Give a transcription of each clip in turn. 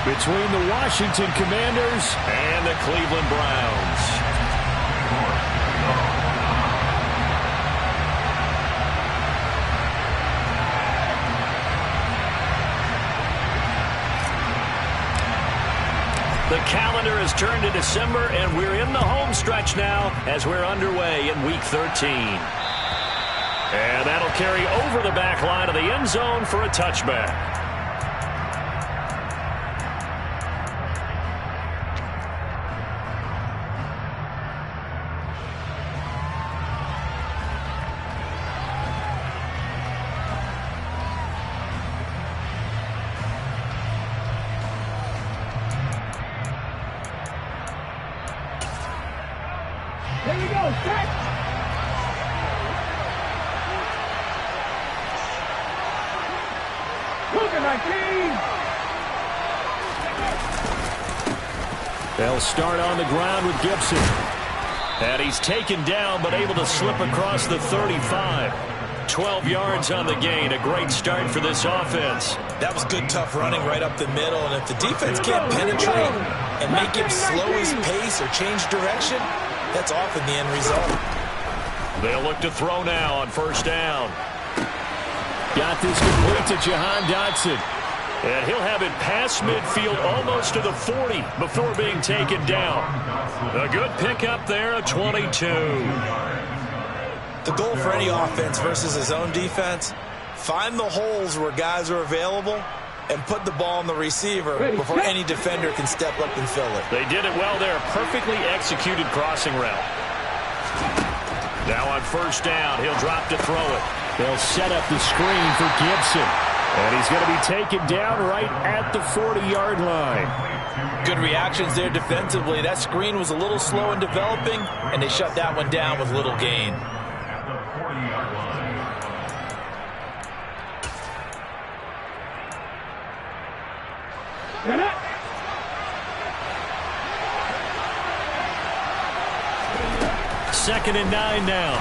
between the Washington Commanders and the Cleveland Browns. The calendar has turned to December, and we're in the home stretch now as we're underway in Week 13. And that'll carry over the back line of the end zone for a touchback. Here we go, set! Look at my team! They'll start on the ground with Gibson. And he's taken down, but able to slip across the 35. 12 yards on the gain. A great start for this offense. That was good, tough running right up the middle. And if the defense can't penetrate and make him slow his pace or change direction, that's often the end result. They'll look to throw now on first down. Got this complete to Jahan Dotson. And he'll have it past midfield almost to the 40 before being taken down. A good pickup there, a 22. The goal for any offense versus his own defense, find the holes where guys are available and put the ball on the receiver before any defender can step up and fill it. They did it well there. Perfectly executed crossing route. Now on first down, he'll drop to throw it. They'll set up the screen for Gibson. And he's going to be taken down right at the 40-yard line. Good reactions there defensively. That screen was a little slow in developing, and they shut that one down with little gain. Second and 9 now.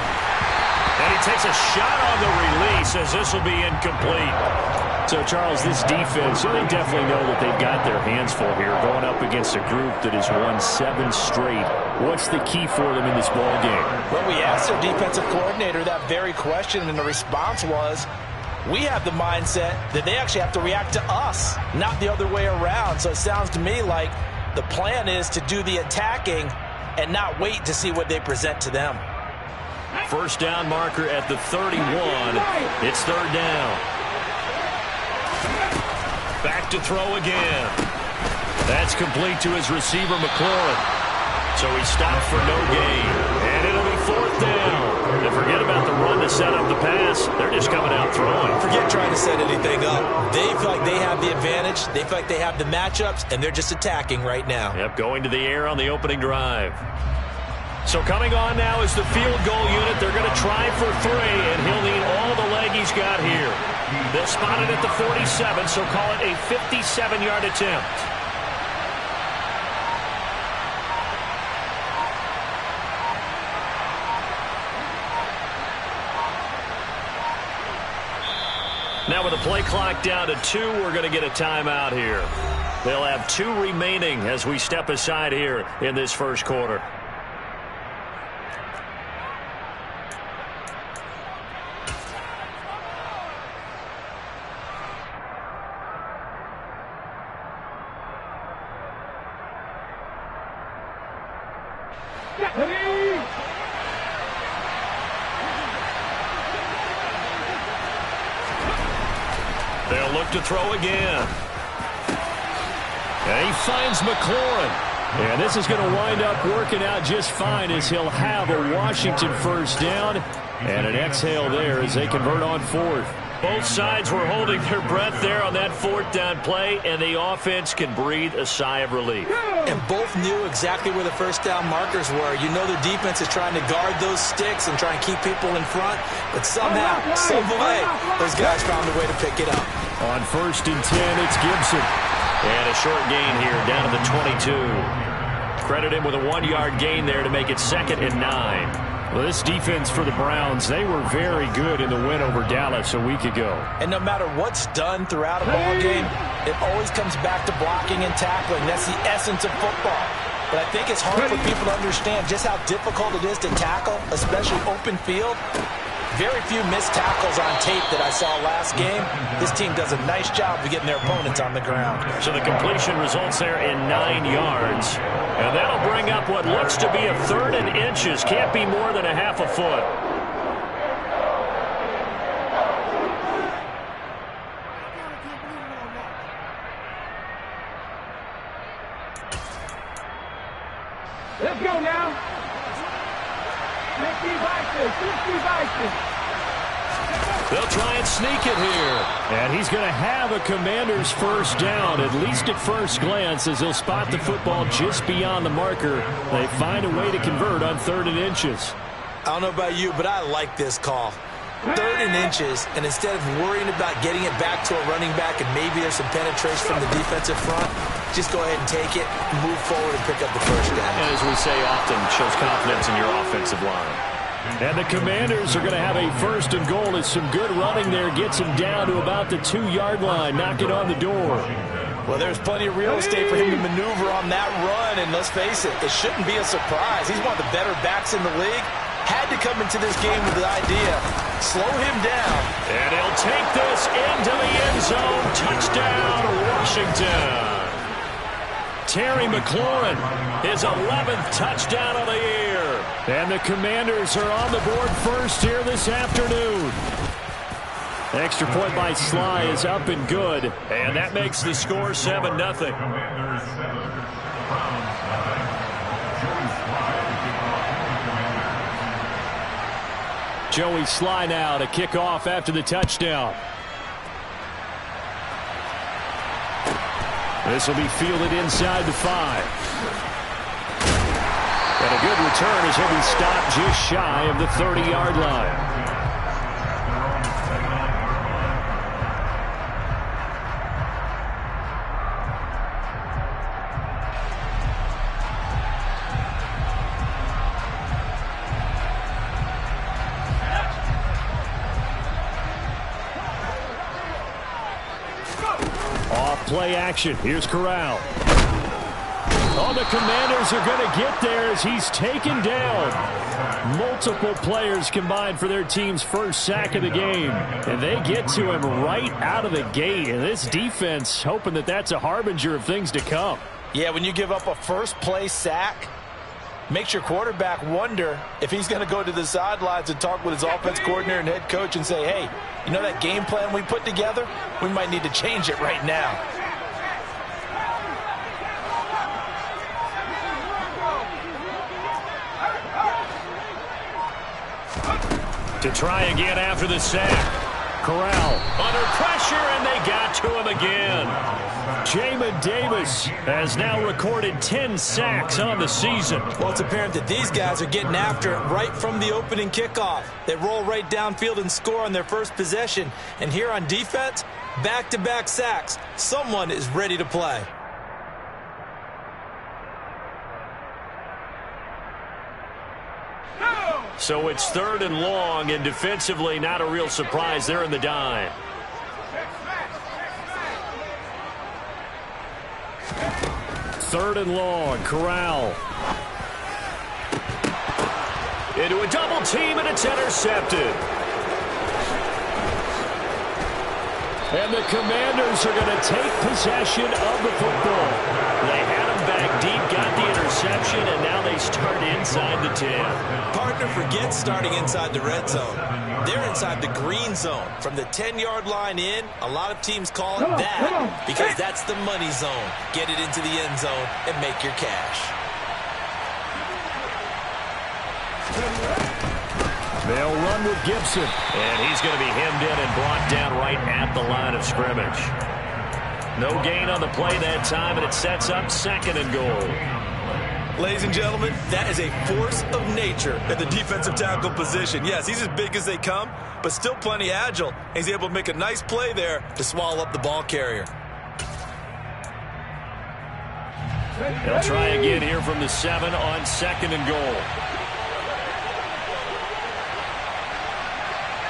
And he takes a shot on the release as this will be incomplete. So, Charles, this defense, they definitely know that they've got their hands full here going up against a group that has won 7 straight. What's the key for them in this ball game? Well, we asked their defensive coordinator that very question, and the response was, we have the mindset that they actually have to react to us, not the other way around. So it sounds to me like the plan is to do the attacking and not wait to see what they present to them. First down marker at the 31. It's third down. Back to throw again. That's complete to his receiver, McLaurin. So he stopped for no gain. And it'll be fourth down. And forget about the run to set up the pass. They're just coming out throwing. Forget trying to set anything up. They feel like they have the advantage. They feel like they have the matchups, and they're just attacking right now. Yep, going to the air on the opening drive. So coming on now is the field goal unit. They're going to try for 3, and he'll need all the leg he's got here. They'll spot it at the 47, so call it a 57-yard attempt. Now with the play clock down to 2, we're going to get a timeout here. They'll have 2 remaining as we step aside here in this first quarter. They'll look to throw again. And he finds McLaurin. And this is going to wind up working out just fine as he'll have a Washington first down. And an exhale there as they convert on fourth. Both sides were holding their breath there on that fourth down play, and the offense can breathe a sigh of relief. And both knew exactly where the first down markers were. You know the defense is trying to guard those sticks and try and keep people in front, but somehow, some way, those guys found a way to pick it up. On first and 10, it's Gibson. And a short gain here down to the 22. Credit him with a 1-yard gain there to make it second and 9. Well, this defense for the Browns, they were very good in the win over Dallas a week ago. And no matter what's done throughout a ball game, It always comes back to blocking and tackling. That's the essence of football. But I think it's hard for people to understand just how difficult it is to tackle, especially open field. Very few missed tackles on tape that I saw last game. This team does a nice job of getting their opponents on the ground. So the completion results there in 9 yards. And that'll bring up what looks to be a 3rd and inches. Can't be more than a half a foot. Let's go now. 50 Vikings. They'll try and sneak it here. And he's going to have a Commander's first down, at least at first glance, as he'll spot the football just beyond the marker. They find a way to convert on 3rd and inches. I don't know about you, but I like this call. 3rd and inches, and instead of worrying about getting it back to a running back and maybe there's some penetration from the defensive front, just go ahead and take it, move forward, and pick up the first down. And as we say often, shows confidence in your offensive line. And the Commanders are going to have a 1st and goal as some good running there gets him down to about the 2-yard line, knocking on the door. Well, there's plenty of real estate for him to maneuver on that run, and let's face it, it shouldn't be a surprise. He's one of the better backs in the league. Had to come into this game with the idea, slow him down. And he'll take this into the end zone. Touchdown, Washington. Terry McLaurin, his 11th touchdown of the year. And the Commanders are on the board first here this afternoon. Extra point by Sly is up and good. And that makes the score 7-0. Joey Sly now to kick off after the touchdown. This will be fielded inside the 5. And a good return as he'll be stopped just shy of the 30-yard line. Play action. Here's Corral. Oh, the Commanders are going to get there as he's taken down. Multiple players combined for their team's first sack of the game. And they get to him right out of the gate. And this defense hoping that that's a harbinger of things to come. Yeah, when you give up a first-play sack, makes your quarterback wonder if he's going to go to the sidelines and talk with his offense coordinator and head coach and say, hey, you know that game plan we put together? We might need to change it right now. To try again after the sack. Corral under pressure, and they got to him again. Jamin Davis has now recorded 10 sacks on the season. Well, it's apparent that these guys are getting after it right from the opening kickoff. They roll right downfield and score on their first possession. And here on defense, back-to-back sacks. Someone is ready to play. So it's 3rd and long, and defensively not a real surprise. They're in the dime. Third and long, Corral. Into a double team, and it's intercepted. And the Commanders are going to take possession of the football. They had him back deep, got the interception, and now they start inside the 10. Partner forgets starting inside the red zone. They're inside the green zone. From the 10-yard line in, a lot of teams call it that because that's the money zone. Get it into the end zone and make your cash. They'll run with Gibson. And he's going to be hemmed in and brought down right at the line of scrimmage. No gain on the play that time, and it sets up 2nd and goal. Ladies and gentlemen, that is a force of nature at the defensive tackle position. Yes, he's as big as they come, but still plenty agile. He's able to make a nice play there to swallow up the ball carrier. They'll try again here from the 7 on 2nd and goal.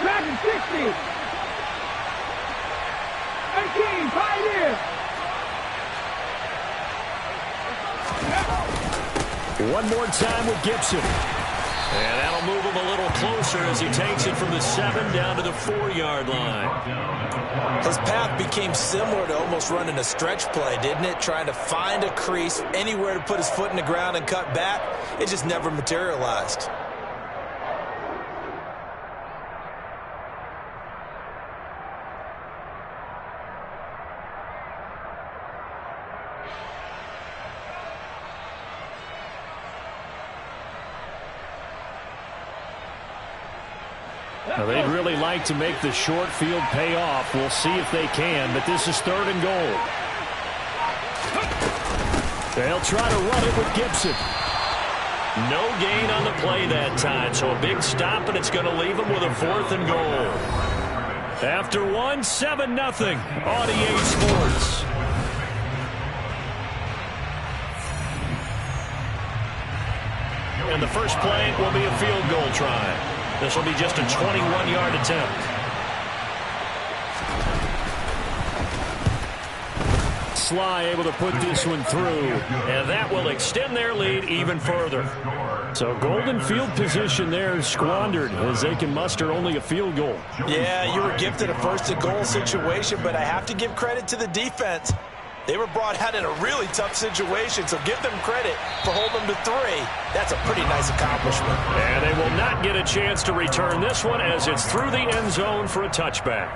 Back in 60. 18, Pioneer. One more time with Gibson. And that'll move him a little closer as he takes it from the 7 down to the 4-yard line. His path became similar to almost running a stretch play, didn't it? Trying to find a crease, anywhere to put his foot in the ground and cut back. It just never materialized. Now, they'd really like to make the short field pay off. We'll see if they can, but this is 3rd and goal. They'll try to run it with Gibson. No gain on the play that time, so a big stop, and it's going to leave them with a 4th and goal. After 1, 7-0 on EA Sports. And the first play will be a field goal try. This will be just a 21-yard attempt. Sly able to put this one through, and that will extend their lead even further. So golden field position there squandered as they can muster only a field goal. Yeah, you were gifted a 1st and goal situation, but I have to give credit to the defense. They were brought out in a really tough situation, so give them credit for holding them to 3. That's a pretty nice accomplishment. And they will not get a chance to return this one as it's through the end zone for a touchback.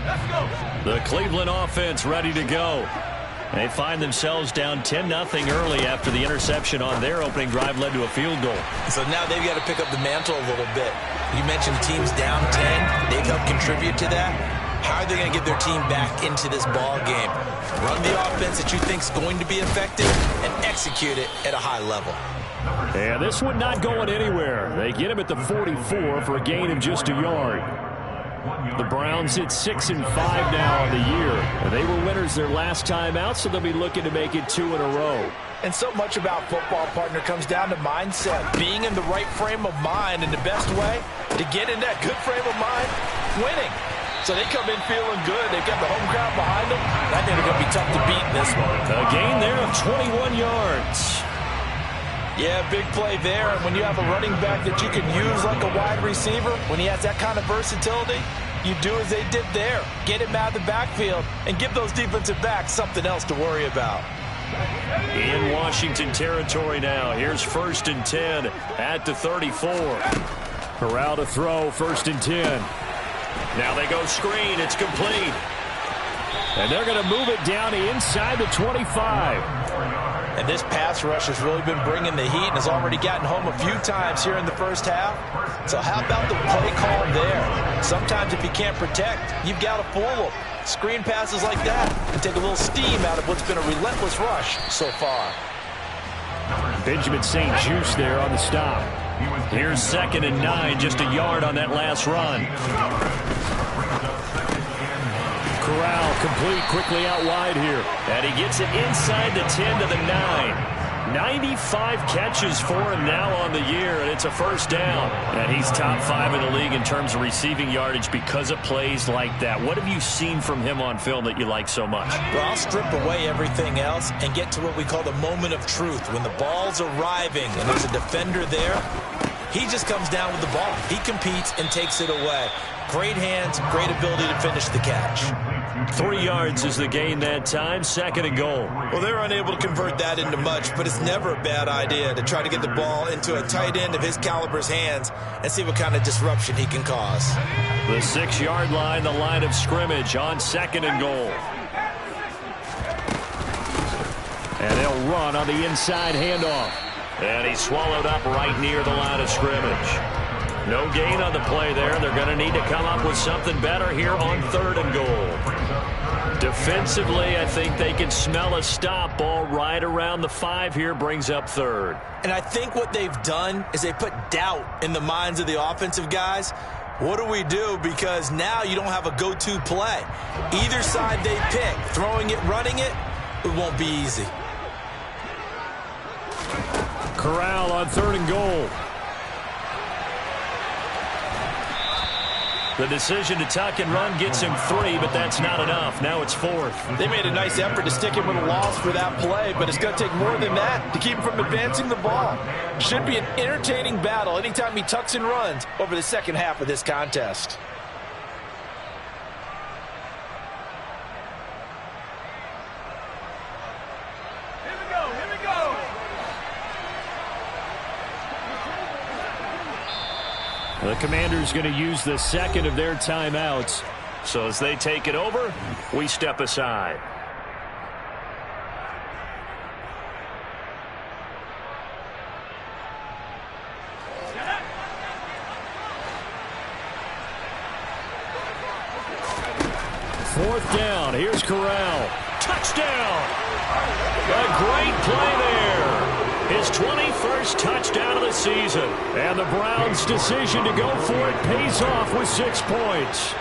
Let's go. The Cleveland offense ready to go. They find themselves down 10-0 early after the interception on their opening drive led to a field goal. So now they've got to pick up the mantle a little bit. You mentioned teams down 10. They've helped contribute to that. How are they going to get their team back into this ball game? Run the offense that you think is going to be effective and execute it at a high level. And this one not going anywhere. They get him at the 44 for a gain of just a yard. The Browns hit 6-5 now on the year. And they were winners their last time out, so they'll be looking to make it 2 in a row. And so much about football, partner, comes down to mindset. Being in the right frame of mind, and the best way to get in that good frame of mind, winning. So they come in feeling good. They've got the home crowd behind them. I think they're going to be tough to beat in this one. A gain there of 21 yards. Yeah, big play there. And when you have a running back that you can use like a wide receiver, when he has that kind of versatility, you do as they did there. Get him out of the backfield and give those defensive backs something else to worry about. In Washington territory now. Here's 1st and 10 at the 34. Corral to throw, 1st and 10. Now they go screen. It's complete. And they're going to move it down inside the 25. And this pass rush has really been bringing the heat and has already gotten home a few times here in the first half. So how about the play call there? Sometimes if you can't protect, you've got to fool them. Screen passes like that can take a little steam out of what's been a relentless rush so far. Benjamin St. Juste there on the stop. Here's 2nd and 9, just a yard on that last run. Corral complete quickly out wide here. And he gets it inside the 10 to the 9. 95 catches for him now on the year, and it's a 1st down. And he's top 5 in the league in terms of receiving yardage because of plays like that. What have you seen from him on film that you like so much? Well, I'll strip away everything else and get to what we call the moment of truth. When the ball's arriving and there's a defender there, he just comes down with the ball. He competes and takes it away. Great hands, great ability to finish the catch. 3 yards is the gain that time, 2nd and goal. Well, they're unable to convert that into much, but it's never a bad idea to try to get the ball into a tight end of his caliber's hands and see what kind of disruption he can cause. The 6-yard line, the line of scrimmage on 2nd and goal. And they'll run on the inside handoff. And he's swallowed up right near the line of scrimmage. No gain on the play there. They're going to need to come up with something better here on 3rd and goal. Defensively, I think they can smell a stop. Ball right around the 5 here, brings up 3rd. And I think what they've done is they put doubt in the minds of the offensive guys. What do we do? Because now you don't have a go-to play. Either side they pick, throwing it, running it, it won't be easy. Corral on 3rd and goal. The decision to tuck and run gets him 3, but that's not enough. Now it's 4th. They made a nice effort to stick him with a loss for that play, but it's going to take more than that to keep him from advancing the ball. Should be an entertaining battle anytime he tucks and runs over the second half of this contest. The Commanders going to use the second of their timeouts. So as they take it over, we step aside. Fourth down. Here's Corral. Touchdown! A great play there. His 21st touchdown of the season. And the Browns' decision to go for it pays off with 6 points.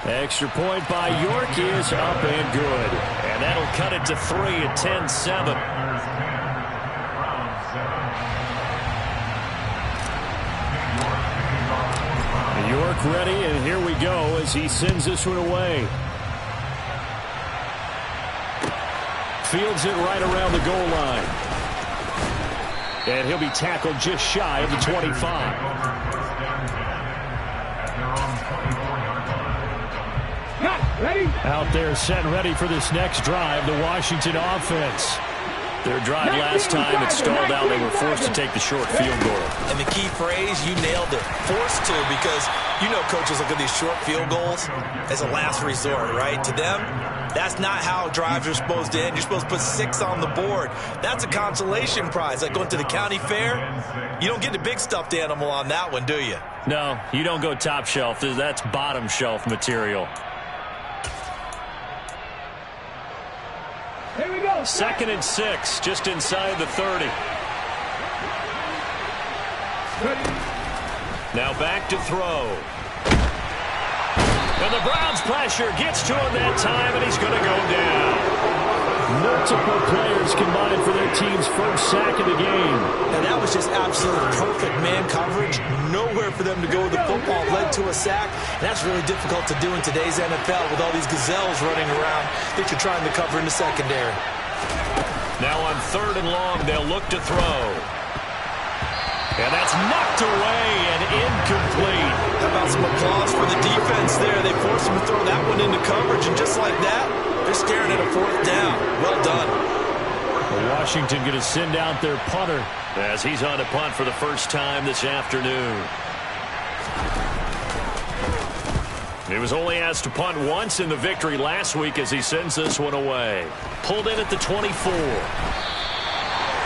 Extra point by York is up and good. And that'll cut it to 3 at 10-7. York ready, and here we go as he sends this one away. Fields it right around the goal line. And he'll be tackled just shy of the 25. Out there set ready for this next drive, the Washington offense. Their drive last time, it stalled out. They were forced to take the short field goal. And the key phrase, you nailed it. Forced to, because you know coaches look at these short field goals as a last resort, right? To them, that's not how drives are supposed to end. You're supposed to put 6 on the board. That's a consolation prize. Like going to the county fair, you don't get the big stuffed animal on that one, do you? No, you don't go top shelf. That's bottom shelf material. Here we go. 2nd and 6, just inside the 30. Now back to throw. And the Browns pressure gets to him that time, and he's going to go down. Multiple players combined for their team's first sack of the game. And that was just absolutely perfect man coverage. Nowhere for them to go with the football. Led to a sack. And that's really difficult to do in today's NFL with all these gazelles running around that you're trying to cover in the secondary. Now on 3rd and long, they'll look to throw. And that's knocked away and incomplete. How about some applause for the defense there? They forced him to throw that one into coverage, and just like that, they're staring at a 4th down. Well done. Well, Washington going to send out their punter as he's on to punt for the first time this afternoon. He was only asked to punt once in the victory last week as he sends this one away. Pulled in at the 24.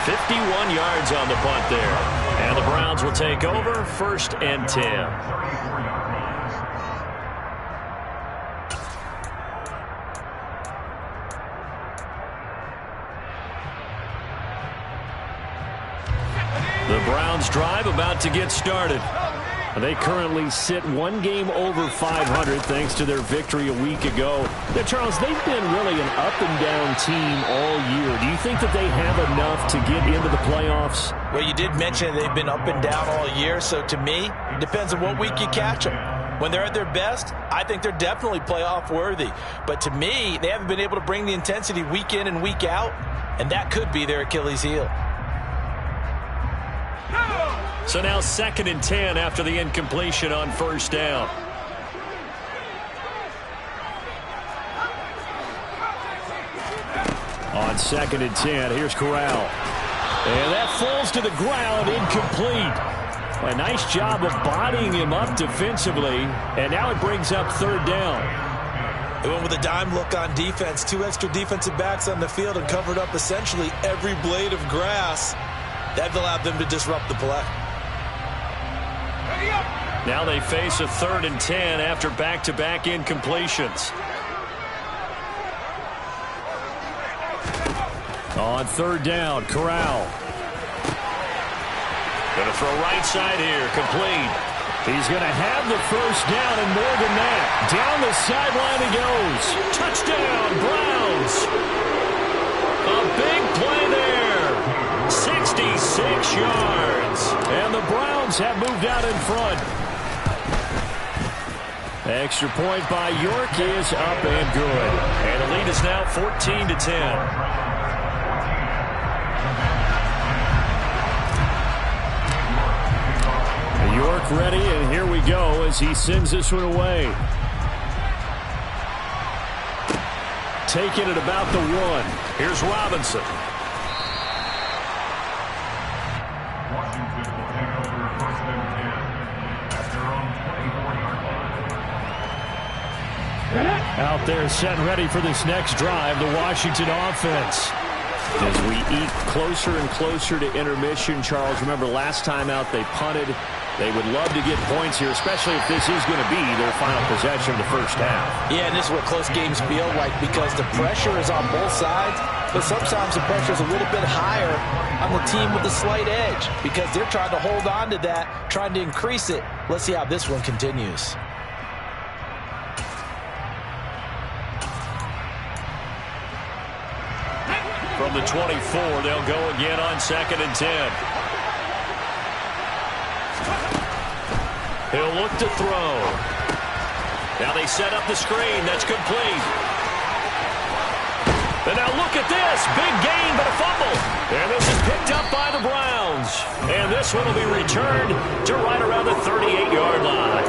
51 yards on the punt there. And the Browns will take over, 1st and 10. The Browns drive about to get started. They currently sit 1 game over 500 thanks to their victory a week ago. Now, Charles, they've been really an up-and-down team all year. Do you think that they have enough to get into the playoffs? Well, you did mention they've been up and down all year, so to me, it depends on what week you catch them. When they're at their best, I think they're definitely playoff worthy. But to me, they haven't been able to bring the intensity week in and week out, and that could be their Achilles heel. So now 2nd and 10 after the incompletion on 1st down. On 2nd and 10, here's Corral. And that falls to the ground, incomplete. A nice job of bodying him up defensively, and now it brings up 3rd down. They went with a dime look on defense. 2 extra defensive backs on the field and covered up essentially every blade of grass. That allowed them to disrupt the play. Now they face a 3rd and 10 after back-to-back incompletions. On 3rd down, Corral. Going to throw right side here, complete. He's going to have the 1st down and more than that. Down the sideline he goes. Touchdown, Browns. A big play there. 66 6 yards. And the Browns have moved out in front. Extra point by York is up and good. And the lead is now 14-10. York ready, and here we go as he sends this one away. Taking it about the 1. Here's Robinson. Out there set and ready for this next drive, the Washington offense. As we eat closer and closer to intermission, Charles, remember last time out they punted. They would love to get points here, especially if this is going to be their final possession of the first half. Yeah, and this is what close games feel like because the pressure is on both sides, but sometimes the pressure is a little bit higher on the team with the slight edge because they're trying to hold on to that, trying to increase it. Let's see how this one continues. From the 24, they'll go again on 2nd and 10. He'll look to throw. Now they set up the screen. That's complete. And now look at this. Big gain, but a fumble. And this is picked up by the Browns. And this one will be returned to right around the 38-yard line.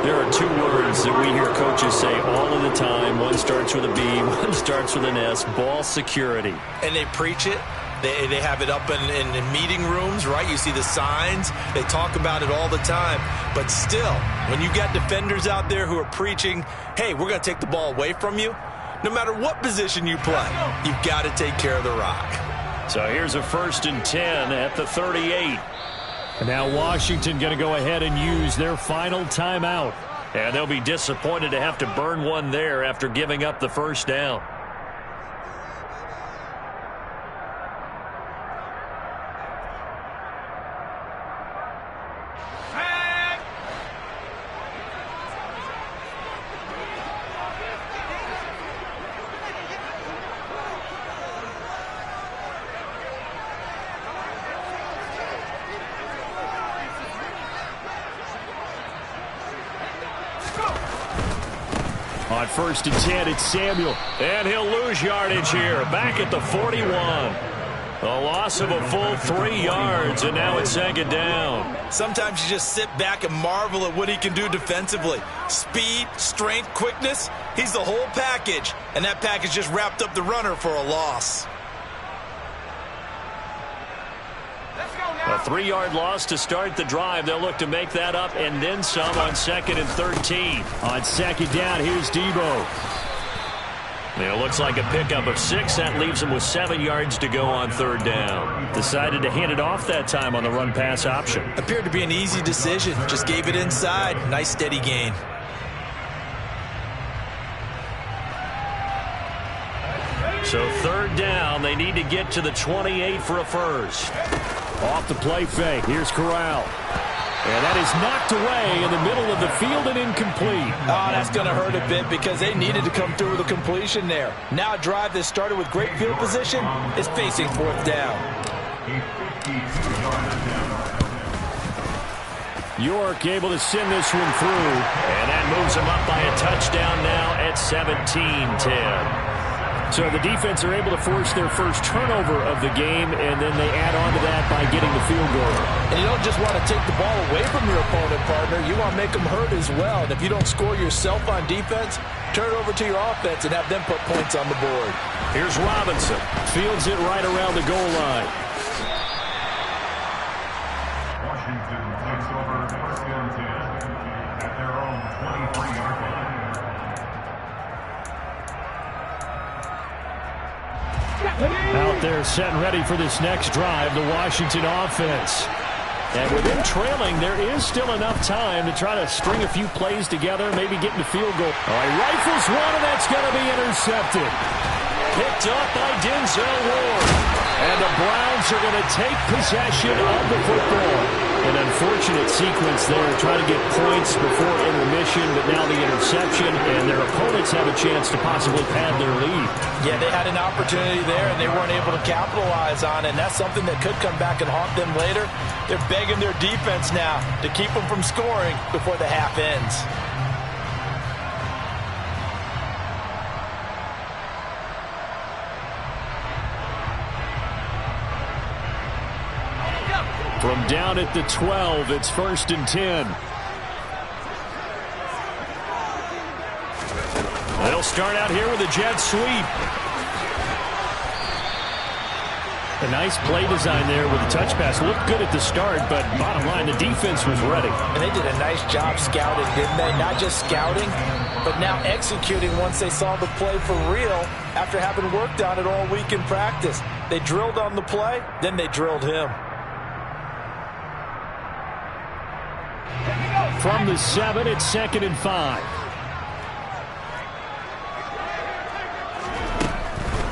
There are 2 words that we hear coaches say all of the time. One starts with a B, one starts with an S. Ball security. And they preach it. They have it up in meeting rooms, right? You see the signs. They talk about it all the time. But still, when you got defenders out there who are preaching, hey, we're going to take the ball away from you, no matter what position you play, you've got to take care of the rock. So here's a 1st and 10 at the 38. And now Washington going to go ahead and use their final timeout. And they'll be disappointed to have to burn one there after giving up the first down. On 1st and 10, it's Samuel. And he'll lose yardage here. Back at the 41. A loss of a full 3 yards, and now it's 2nd down. Sometimes you just sit back and marvel at what he can do defensively. Speed, strength, quickness. He's the whole package. And that package just wrapped up the runner for a loss. A 3-yard loss to start the drive. They'll look to make that up and then some on 2nd and 13. On 2nd down, here's Debo. It looks like a pickup of 6. That leaves him with 7 yards to go on 3rd down. Decided to hand it off that time on the run-pass option. Appeared to be an easy decision. Just gave it inside. Nice steady gain. So 3rd down. They need to get to the 28 for a first. Off the play fake. Here's Corral. And that is knocked away in the middle of the field and incomplete. Oh, that's going to hurt a bit because they needed to come through with a completion there. Now a drive that started with great field position is facing 4th down. York able to send this one through. And that moves him up by a touchdown now at 17-10. So the defense are able to force their first turnover of the game, and then they add on to that by getting the field goal. And you don't just want to take the ball away from your opponent, partner. You want to make them hurt as well. And if you don't score yourself on defense, turn it over to your offense and have them put points on the board. Here's Robinson. Fields it right around the goal line. Washington takes over 1st and 10 at their own 23-yard line. Out there set and ready for this next drive, the Washington offense. And with them trailing, there is still enough time to try to string a few plays together, maybe get in the field goal. All right, rifles one, and that's going to be intercepted. Picked up by Denzel Ward. And the Browns are going to take possession of the football. An unfortunate sequence there, trying to get points before intermission, but now the interception, and their opponents have a chance to possibly pad their lead. Yeah, they had an opportunity there, and they weren't able to capitalize on it, and that's something that could come back and haunt them later. They're begging their defense now to keep them from scoring before the half ends. From down at the 12, it's 1st and 10. They'll start out here with a jet sweep. A nice play design there with a touch pass. Looked good at the start, but bottom line, the defense was ready. And they did a nice job scouting, didn't they? Not just scouting, but now executing once they saw the play for real after having worked on it all week in practice. They drilled on the play, then they drilled him. From the 7, it's 2nd and 5.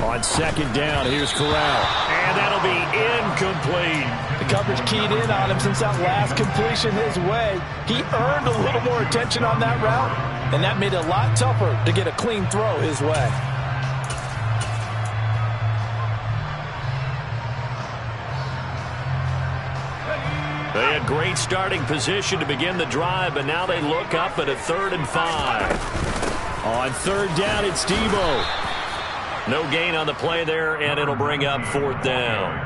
On 2nd down, here's Corral. And that'll be incomplete. The coverage keyed in on him since that last completion his way. He earned a little more attention on that route, and that made it a lot tougher to get a clean throw his way. They had great starting position to begin the drive, but now they look up at a 3rd and 5. On 3rd down, it's Debo. No gain on the play there, and it'll bring up 4th down.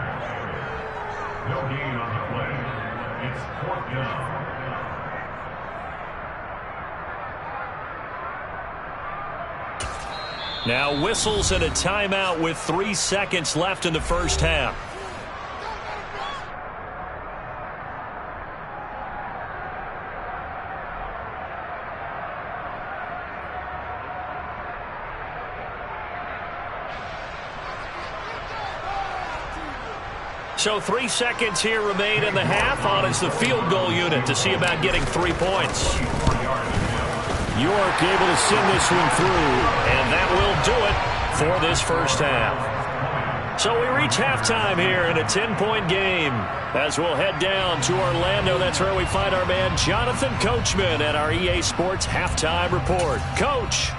No gain on the play. It's 4th down. Now whistles and a timeout with 3 seconds left in the first half. So 3 seconds here remain in the half. On is the field goal unit to see about getting 3 points. York able to send this one through, and that will do it for this first half. So we reach halftime here in a 10-point game. As we'll head down to Orlando, that's where we find our man Jonathan Coachman at our EA Sports Halftime Report. Coach.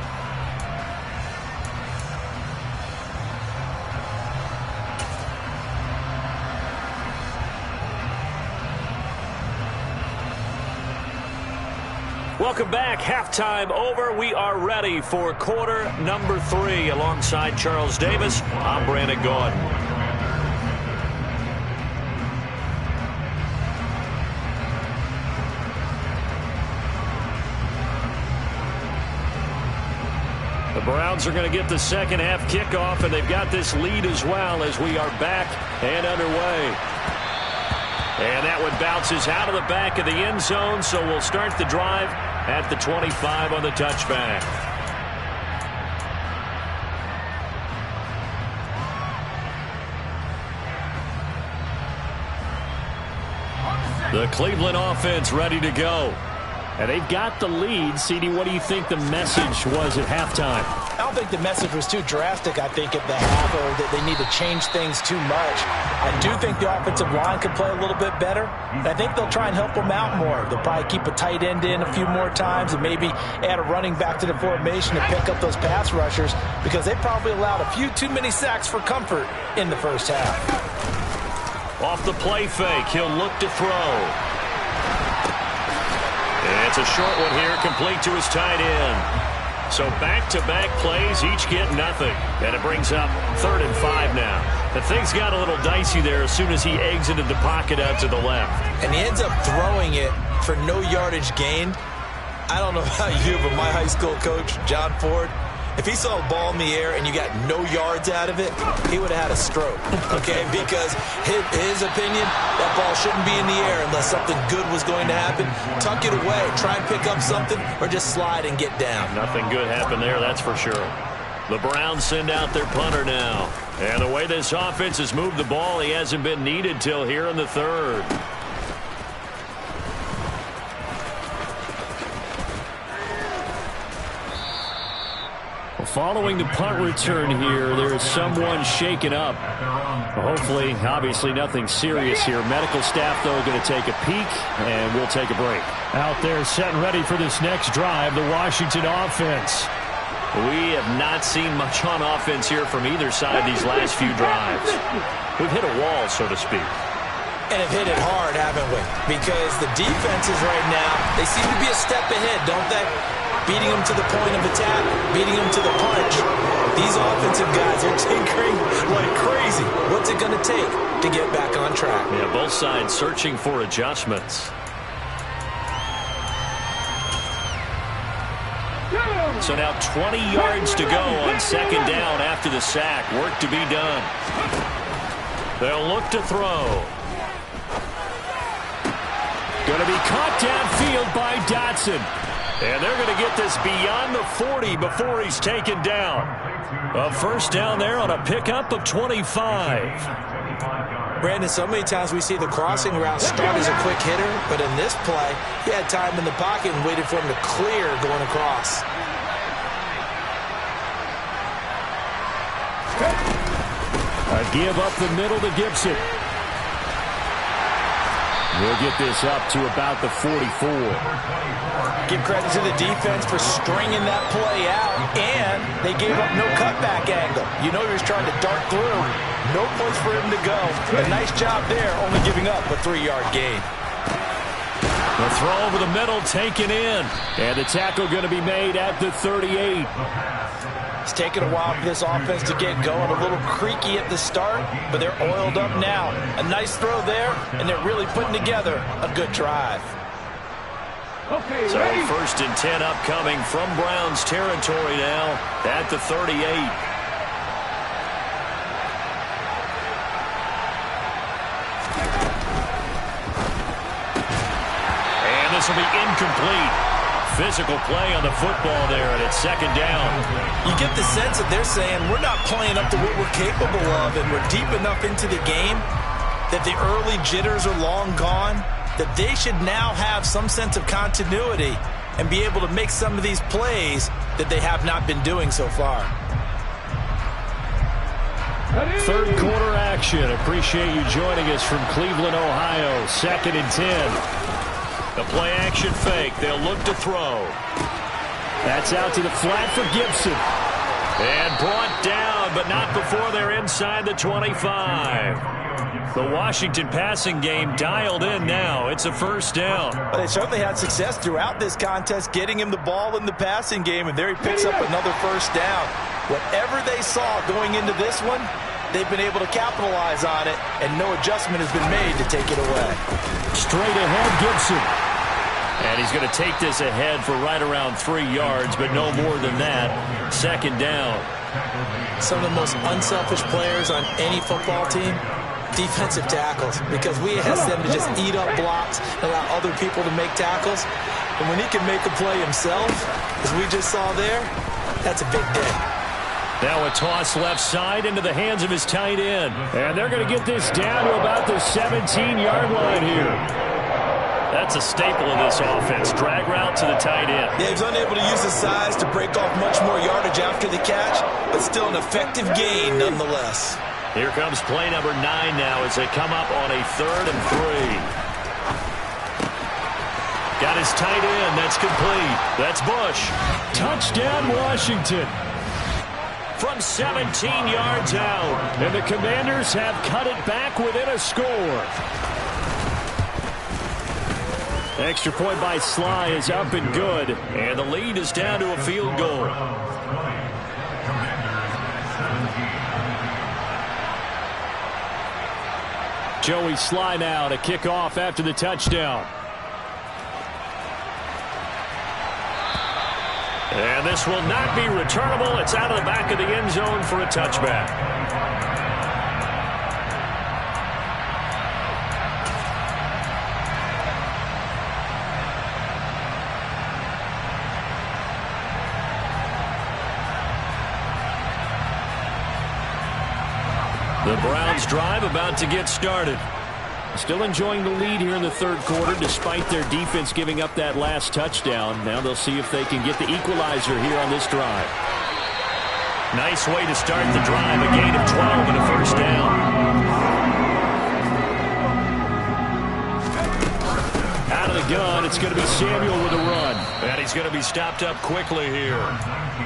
Welcome back. Halftime over. We are ready for quarter number 3. Alongside Charles Davis, I'm Brandon Gordon. The Browns are going to get the second half kickoff, and they've got this lead as well as we are back and underway. And that one bounces out of the back of the end zone, so we'll start the drive at the 25 on the touchback. The Cleveland offense ready to go. And they've got the lead. CD, what do you think the message was at halftime? I don't think the message was too drastic, I think, at the half, or that they need to change things too much. I do think the offensive line could play a little bit better. And I think they'll try and help them out more. They'll probably keep a tight end in a few more times and maybe add a running back to the formation to pick up those pass rushers, because they probably allowed a few too many sacks for comfort in the first half. Off the play fake, he'll look to throw. And it's a short one here, complete to his tight end. So back-to-back plays, each get nothing. And it brings up 3rd and 5 now. And things got a little dicey there as soon as he exited the pocket out to the left. And he ends up throwing it for no yardage gained. I don't know about you, but my high school coach, John Ford, if he saw a ball in the air and you got no yards out of it, he would have had a stroke, okay? Because his opinion, that ball shouldn't be in the air unless something good was going to happen. Tuck it away, try and pick up something, or just slide and get down. Nothing good happened there, that's for sure. The Browns send out their punter now. And the way this offense has moved the ball, he hasn't been needed till here in the 3rd. following the punt return here, there's someone shaken up. Hopefully, obviously nothing serious here. Medical staff, though, going to take a peek, and we'll take a break. Out there set and ready for this next drive, the Washington offense. We have not seen much on offense here from either side these last few drives. We've hit a wall, so to speak. And have hit it hard, haven't we? Because the defenses right now, they seem to be a step ahead, don't they? Beating them to the point of attack, beating them to the punch. These offensive guys are tinkering like crazy. What's it going to take to get back on track? Yeah, both sides searching for adjustments. So now 20 yards to go on second down after the sack. Work to be done. They'll look to throw. Going to be caught downfield by Dotson. And they're going to get this beyond the 40 before he's taken down. A first down there on a pickup of 25. Brandon, so many times we see the crossing route start as a quick hitter, but in this play, he had time in the pocket and waited for him to clear going across. A give up the middle to Gibson. We'll get this up to about the 44. Give credit to the defense for stringing that play out, and they gave up no cutback angle. You know he was trying to dart through. No place for him to go. A nice job there, only giving up a 3-yard gain. The throw over the middle taken in. And the tackle going to be made at the 38. It's taken a while for this offense to get going. A little creaky at the start, but they're oiled up now. A nice throw there, and they're really putting together a good drive. Okay, so ready? 1st and 10 upcoming from Browns territory now at the 38. And this will be incomplete. Physical play on the football there, and it's second down. You get the sense that they're saying we're not playing up to what we're capable of, and we're deep enough into the game that the early jitters are long gone, that they should now have some sense of continuity and be able to make some of these plays that they have not been doing so far. Third quarter action. Appreciate you joining us from Cleveland, Ohio. 2nd and 10. The play action fake. They'll look to throw. That's out to the flat for Gibson. And brought down, but not before they're inside the 25. The Washington passing game dialed in now. It's a first down. But they certainly had success throughout this contest, getting him the ball in the passing game, and there he picks up another first down. Whatever they saw going into this one, they've been able to capitalize on it, and no adjustment has been made to take it away. Straight ahead, Gibson. And he's going to take this ahead for right around 3 yards, but no more than that. Second down. Some of the most unselfish players on any football team, defensive tackles, because we ask them to just eat up blocks and allow other people to make tackles. And when he can make a play himself, as we just saw there, that's a big day. Now a toss left side into the hands of his tight end. And they're going to get this down to about the 17-yard line here. That's a staple of this offense. Drag route to the tight end. Yeah, he's unable to use his size to break off much more yardage after the catch, but still an effective gain nonetheless. Here comes play number 9 now as they come up on a 3rd and 3. Got his tight end. That's complete. That's Bush. Touchdown, Washington. From 17 yards out. And the Commanders have cut it back within a score. Extra point by Sly is up and good. And the lead is down to a field goal. Joey Sly now to kick off after the touchdown. And this will not be returnable. It's out of the back of the end zone for a touchback. The Browns drive about to get started. Still enjoying the lead here in the 3rd quarter despite their defense giving up that last touchdown. Now they'll see if they can get the equalizer here on this drive. Nice way to start the drive. A gain of 12 and a first down. Out of the gun, it's going to be Samuel with a run. And he's going to be stopped up quickly here.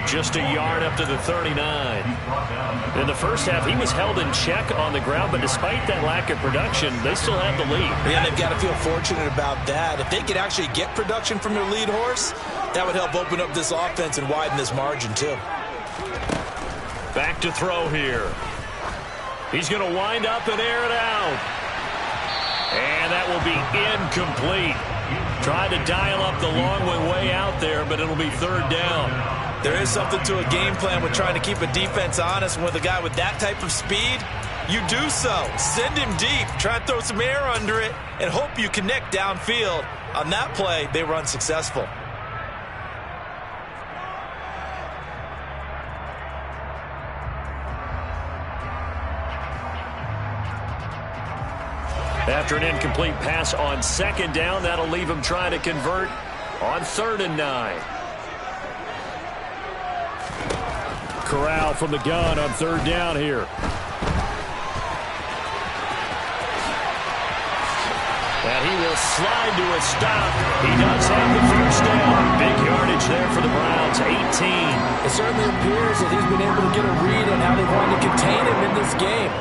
Just a yard up to the 39. In the first half, he was held in check on the ground, but despite that lack of production, they still have the lead. Yeah, they've got to feel fortunate about that. If they could actually get production from their lead horse, that would help open up this offense and widen this margin, too. Back to throw here. He's going to wind up and air it out. And that will be incomplete. Tried to dial up the long one way out there, but it'll be third down. There is something to a game plan with trying to keep a defense honest. With a guy with that type of speed, you do so. Send him deep. Try to throw some air under it and hope you connect downfield. On that play, they were unsuccessful. After an incomplete pass on second down, that'll leave him trying to convert on 3rd and 9. Corral from the gun on 3rd down here. And he will slide to a stop. He does have the first down. Big yardage there for the Browns, 18. It certainly appears that he's been able to get a read on how they want to contain him in this game.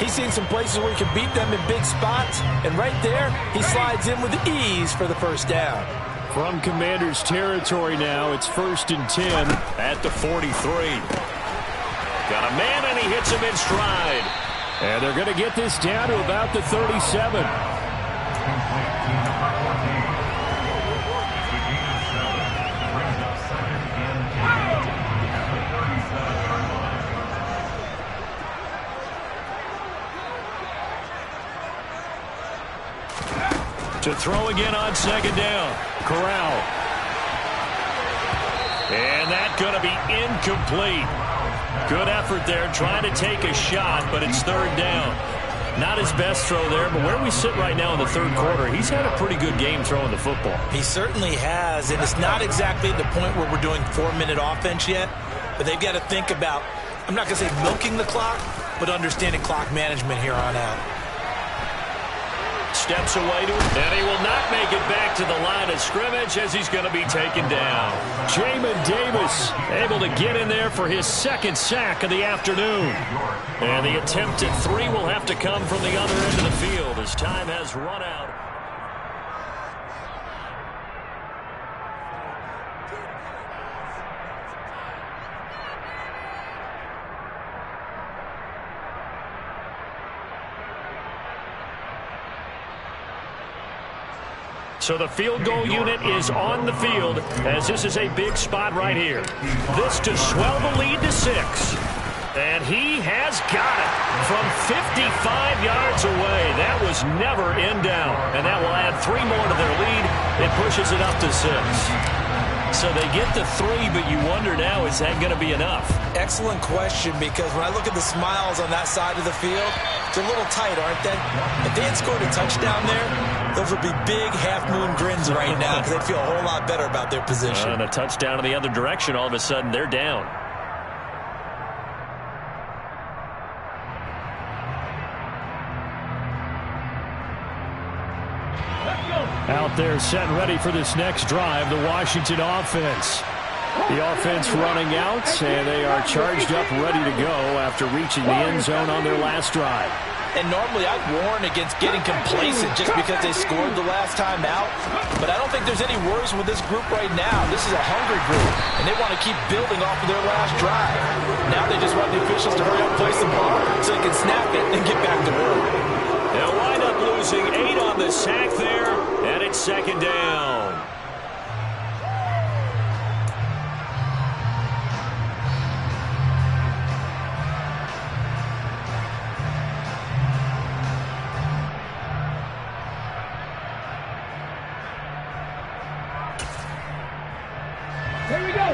He's seen some places where he can beat them in big spots, and right there, he slides in with ease for the first down. From Commander's territory now, it's 1st and 10 at the 43. Got a man, and he hits him in stride. And they're going to get this down to about the 37. To throw again on 2nd down. Corral. And that's going to be incomplete. Good effort there, trying to take a shot, but it's 3rd down. Not his best throw there, but where we sit right now in the 3rd quarter, he's had a pretty good game throwing the football. He certainly has, and it's not exactly at the point where we're doing 4-minute offense yet, but they've got to think about, I'm not going to say milking the clock, but understanding clock management here on out. Steps away to it, and he will not make it back to the line of scrimmage as he's going to be taken down. Jamin Davis able to get in there for his 2nd sack of the afternoon. And the attempt at 3 will have to come from the other end of the field as time has run out. So the field goal unit is on the field as this is a big spot right here. This to swell the lead to 6. And he has got it from 55 yards away. That was never in doubt. And that will add 3 more to their lead. It pushes it up to 6. So they get the 3, but you wonder now, is that going to be enough? Excellent question, because when I look at the smiles on that side of the field, they're a little tight, aren't they? If they had scored a touchdown there, those would be big half-moon grins right now because they'd feel a whole lot better about their position. And a touchdown in the other direction, all of a sudden, they're down. Out there set and ready for this next drive, the Washington offense. The offense running out, and they are charged up, ready to go after reaching the end zone on their last drive. And normally I'd warn against getting complacent just because they scored the last time out. But I don't think there's any worries with this group right now. This is a hungry group, and they want to keep building off of their last drive. Now they just want the officials to hurry up and place the ball so they can snap it and get back to work. They'll wind up losing 8 on the sack there, and it's 2nd down.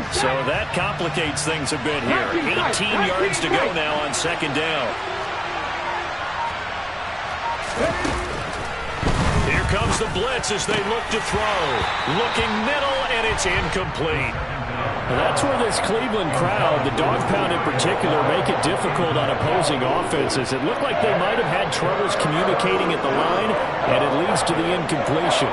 So that complicates things a bit here. 18 yards to go now on 2nd down. Here comes the blitz as they look to throw. Looking middle, and it's incomplete. Well, that's where this Cleveland crowd, the dog pound in particular, make it difficult on opposing offenses. It looked like they might have had troubles communicating at the line, and it leads to the incompletion.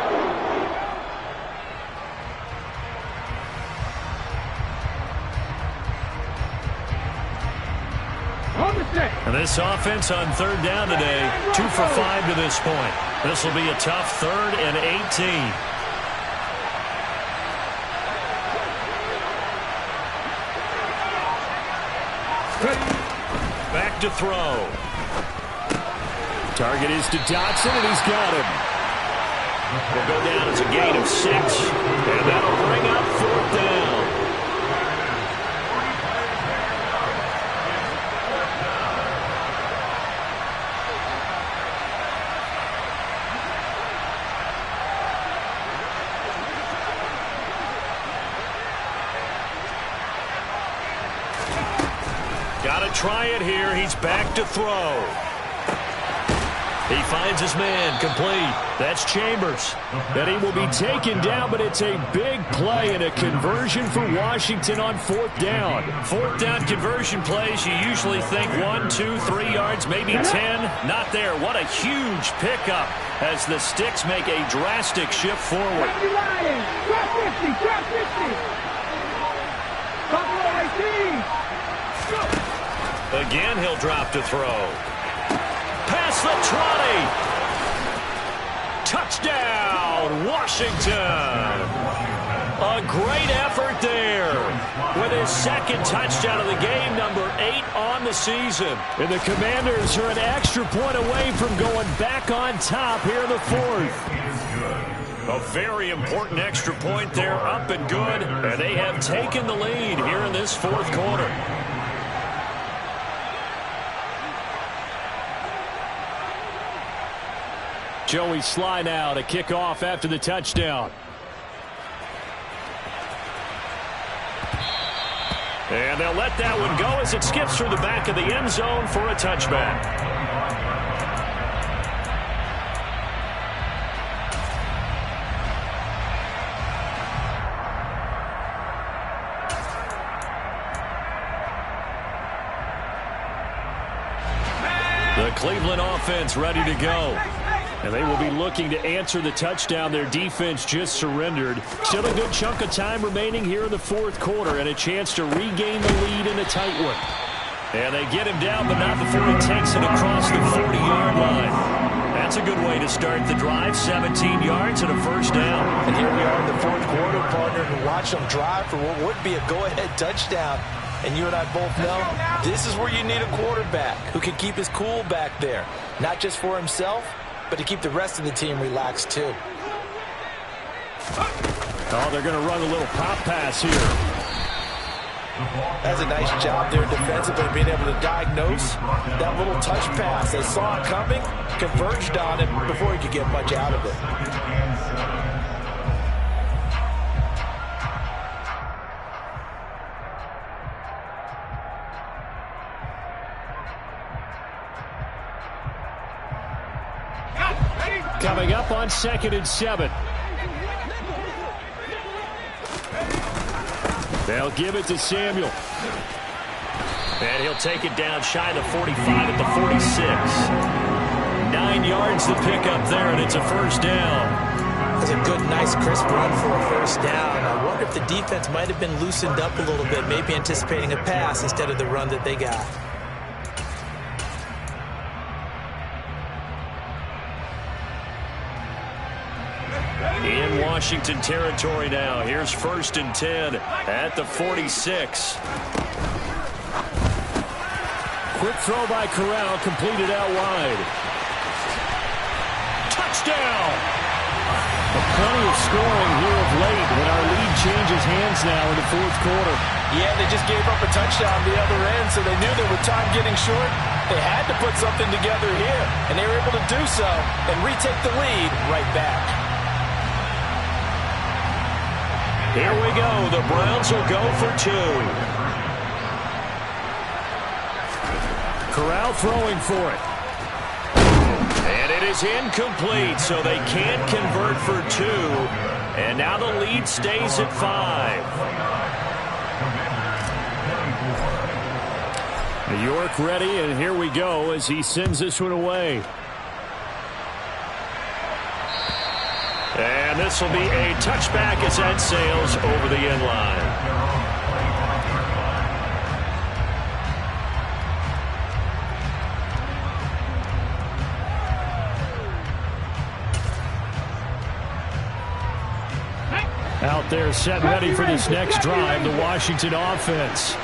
And this offense on third down today, 2 for 5 to this point. This will be a tough 3rd and 18. Back to throw. Target is to Dotson, and he's got him. Will go down as a gain of 6, and that'll bring up 4th down. Got to try it here. He's back to throw. He finds his man, complete. That's Chambers. And he will be taken down, but it's a big play and a conversion for Washington on 4th down. 4th down conversion plays, you usually think 1, 2, 3 yards, maybe 10. Not there. What a huge pickup as the Sticks make a drastic shift forward. Drop 50, drop 50. Buffalo 18. Again, he'll drop to throw. Past the 20. Touchdown, Washington. A great effort there with his 2nd touchdown of the game, number 8 on the season. And the Commanders are an extra point away from going back on top here in the 4th. A very important extra point there, up and good. And they have taken the lead here in this 4th quarter. Joey Sly now to kick off after the touchdown. And they'll let that one go as it skips through the back of the end zone for a touchback. The Cleveland offense ready to go. And they will be looking to answer the touchdown their defense just surrendered. Still a good chunk of time remaining here in the 4th quarter and a chance to regain the lead in a tight one. And they get him down, but not before he takes it across the 40-yard line. That's a good way to start the drive, 17 yards and a 1st down. And here we are in the 4th quarter, partner, and watch them drive for what would be a go-ahead touchdown. And you and I both know this is where you need a quarterback who can keep his cool back there, not just for himself, but to keep the rest of the team relaxed, too. Oh, they're going to run a little pop pass here. That's a nice job there defensively, being able to diagnose that little touch pass. They saw it coming, converged on it before he could get much out of it. Coming up on 2nd and 7. They'll give it to Samuel. And he'll take it down shy of the 45 at the 46. 9 yards to pick up there, and it's a 1st down. That's a good, nice, crisp run for a 1st down. I wonder if the defense might have been loosened up a little bit, maybe anticipating a pass instead of the run that they got. In Washington territory now. Here's 1st and 10 at the 46. Quick throw by Corral, completed out wide. Touchdown! Plenty of scoring here of late when our lead changes hands now in the 4th quarter. Yeah, they just gave up a touchdown the other end, so they knew that with time getting short, they had to put something together here, and they were able to do so and retake the lead right back. Here we go. The Browns will go for 2. Corral throwing for it. And it is incomplete, so they can't convert for 2. And now the lead stays at 5. York ready, and here we go as he sends this one away. And this will be a touchback as that sails over the end line. Out there set ready for this next drive, the Washington offense.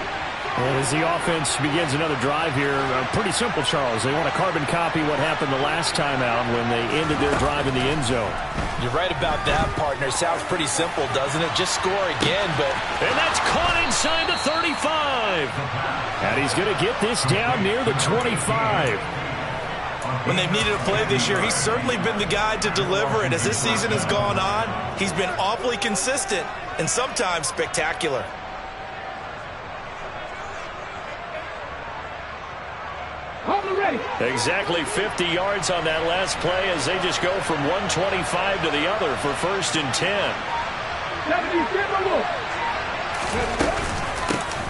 And as the offense begins another drive here, pretty simple, Charles. They want to carbon copy what happened the last time out when they ended their drive in the end zone. You're right about that, partner. Sounds pretty simple, doesn't it? Just score again, but... And that's caught inside the 35. And he's going to get this down near the 25. When they've needed a play this year, he's certainly been the guy to deliver it. As this season has gone on, he's been awfully consistent and sometimes spectacular. Exactly 50 yards on that last play as they just go from 125 to the other for 1st and 10.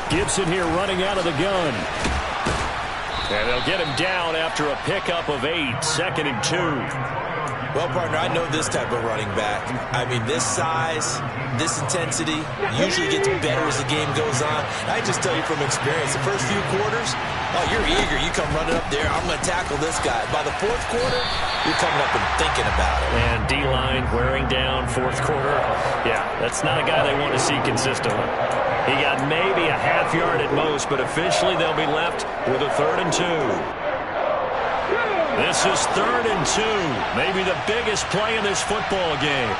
Gibson here running out of the gun. And they'll get him down after a pickup of 8, 2nd and 2. Well, partner, I know this type of running back. I mean, this size, this intensity usually gets better as the game goes on. I just tell you from experience, the first few quarters, oh, you're eager. You come running up there, I'm going to tackle this guy. By the 4th quarter, you're coming up and thinking about it. And D-line wearing down 4th quarter. Yeah, that's not a guy they want to see consistently. He got maybe a half yard at most, but officially they'll be left with a 3rd and 2. This is 3rd and 2. Maybe the biggest play in this football game.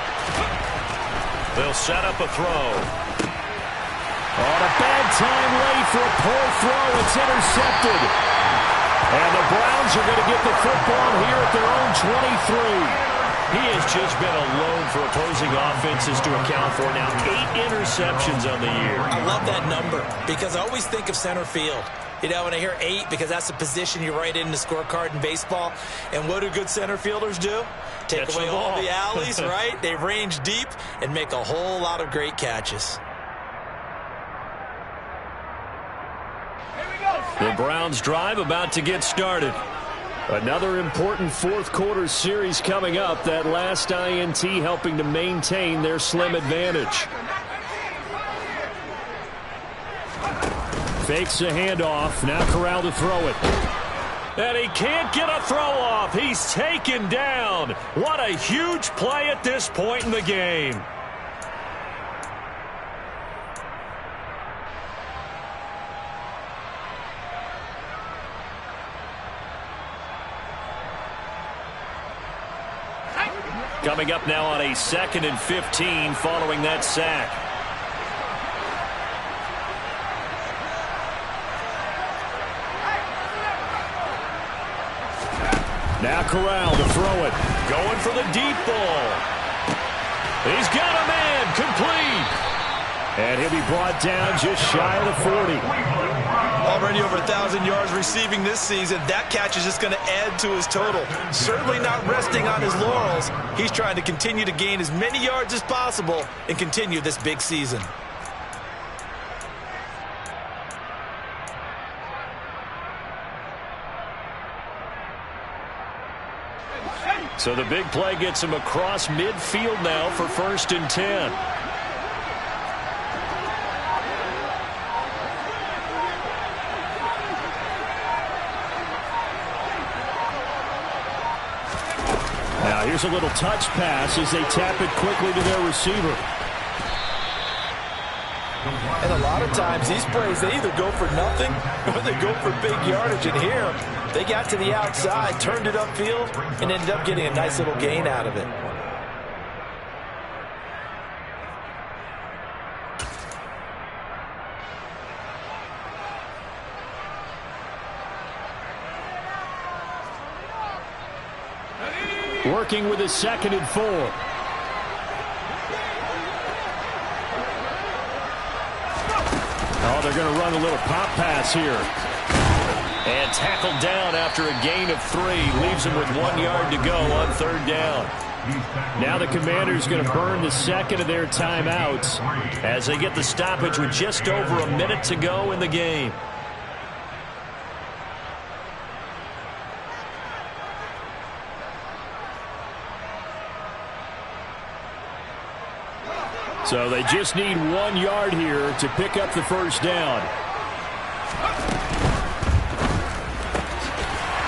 They'll set up a throw. On a bad time late for a poor throw. It's intercepted. And the Browns are going to get the football here at their own 23. He has just been alone for opposing offenses to account for now 8 interceptions on the year. I love that number because I always think of center field. You know, when I hear 8, because that's the position you write in the scorecard in baseball. And what do good center fielders do? Take away all the alleys, right? They range deep and make a whole lot of great catches. The Browns drive about to get started. Another important 4th quarter series coming up. That last INT helping to maintain their slim advantage. Fakes the handoff. Now Corral to throw it. And he can't get a throw off. He's taken down. What a huge play at this point in the game. Coming up now on a 2nd and 15 following that sack. Now Corral to throw it. Going for the deep ball. He's got a man. Complete. And he'll be brought down just shy of the 40. Already over 1,000 yards receiving this season. That catch is just going to add to his total. Certainly not resting on his laurels. He's trying to continue to gain as many yards as possible and continue this big season. So the big play gets him across midfield now for 1st and 10. Now here's a little touch pass as they tap it quickly to their receiver. And a lot of times these plays, they either go for nothing or they go for big yardage. And here, they got to the outside, turned it upfield, and ended up getting a nice little gain out of it. Working with his 2nd and 4. Oh, they're going to run a little pop pass here. And tackled down after a gain of 3. Leaves him with 1 yard to go on 3rd down. Now the Commanders going to burn the 2nd of their timeouts as they get the stoppage with just over a minute to go in the game. So they just need 1 yard here to pick up the first down.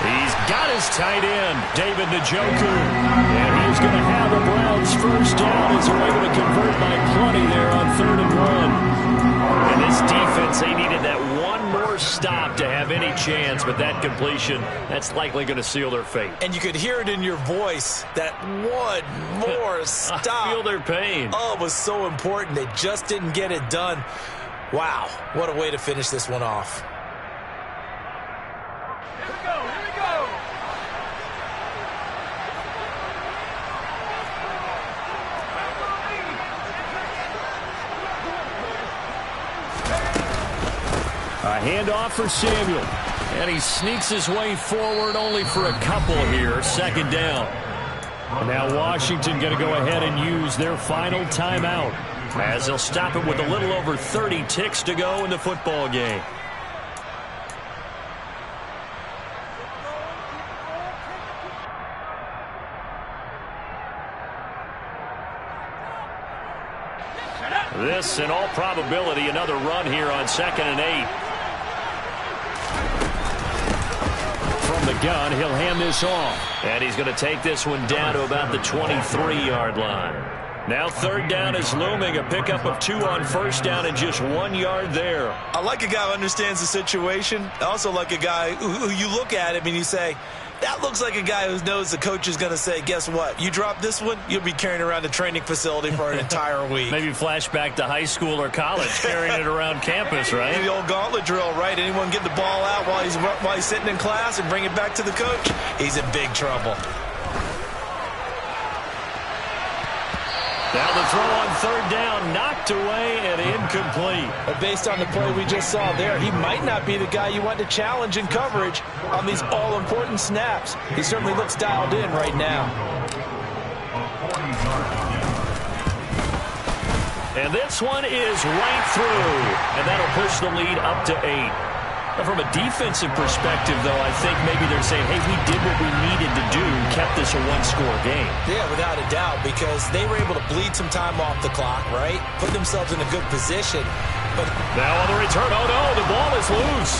He's got his tight end, David Njoku. And he's going to have the Browns first down as they're able to convert by plenty there on 3rd and 1. And this defense, they needed that one more stop to have any chance, but that completion, that's likely going to seal their fate. And you could hear it in your voice, that one more stop. I feel their pain. Oh, it was so important. They just didn't get it done. Wow, what a way to finish this one off. Here we go, here we go. A handoff for Samuel. And he sneaks his way forward only for a couple here. 2nd down. And now Washington going to go ahead and use their final timeout, As they'll stop it with a little over 30 ticks to go in the football game. This, in all probability, another run here on 2nd and 8. from the gun. He'll hand this off. And he's going to take this one down to about the 23-yard line. Now 3rd down is looming. A pickup of 2 on 1st down and just 1 yard there. I like a guy who understands the situation. I also like a guy who you look at him and you say, that looks like a guy who knows the coach is going to say, guess what? You drop this one, you'll be carrying around the training facility for an entire week. Maybe flashback to high school or college, carrying it around campus, right? The old gauntlet drill, right? Anyone get the ball out while he's sitting in class and bring it back to the coach? He's in big trouble. Now the throw on 3rd down, knocked away and incomplete. But based on the play we just saw there, he might not be the guy you want to challenge in coverage on these all-important snaps. He certainly looks dialed in right now. And this one is right through, and that'll push the lead up to 8. From a defensive perspective, though, I think maybe they're saying, hey, we did what we needed to do, kept this a one-score game. Yeah, without a doubt, because they were able to bleed some time off the clock, right? Put themselves in a good position. But now on the return, oh no, the ball is loose.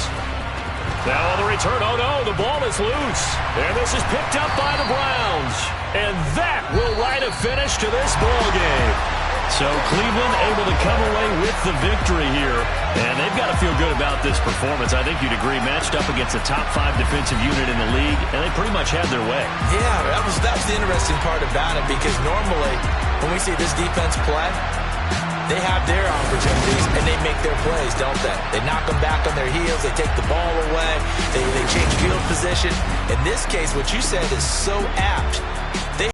Now on the return, oh no, the ball is loose. And this is picked up by the Browns. And that will write a finish to this ball game. So Cleveland able to come away with the victory here. And they've got to feel good about this performance. I think you'd agree, matched up against a top 5 defensive unit in the league, and they pretty much had their way. Yeah, that was the interesting part about it, because normally when we see this defense play, they have their opportunities and they make their plays, don't they? They knock them back on their heels. They take the ball away. They change field position. In this case, what you said is so apt.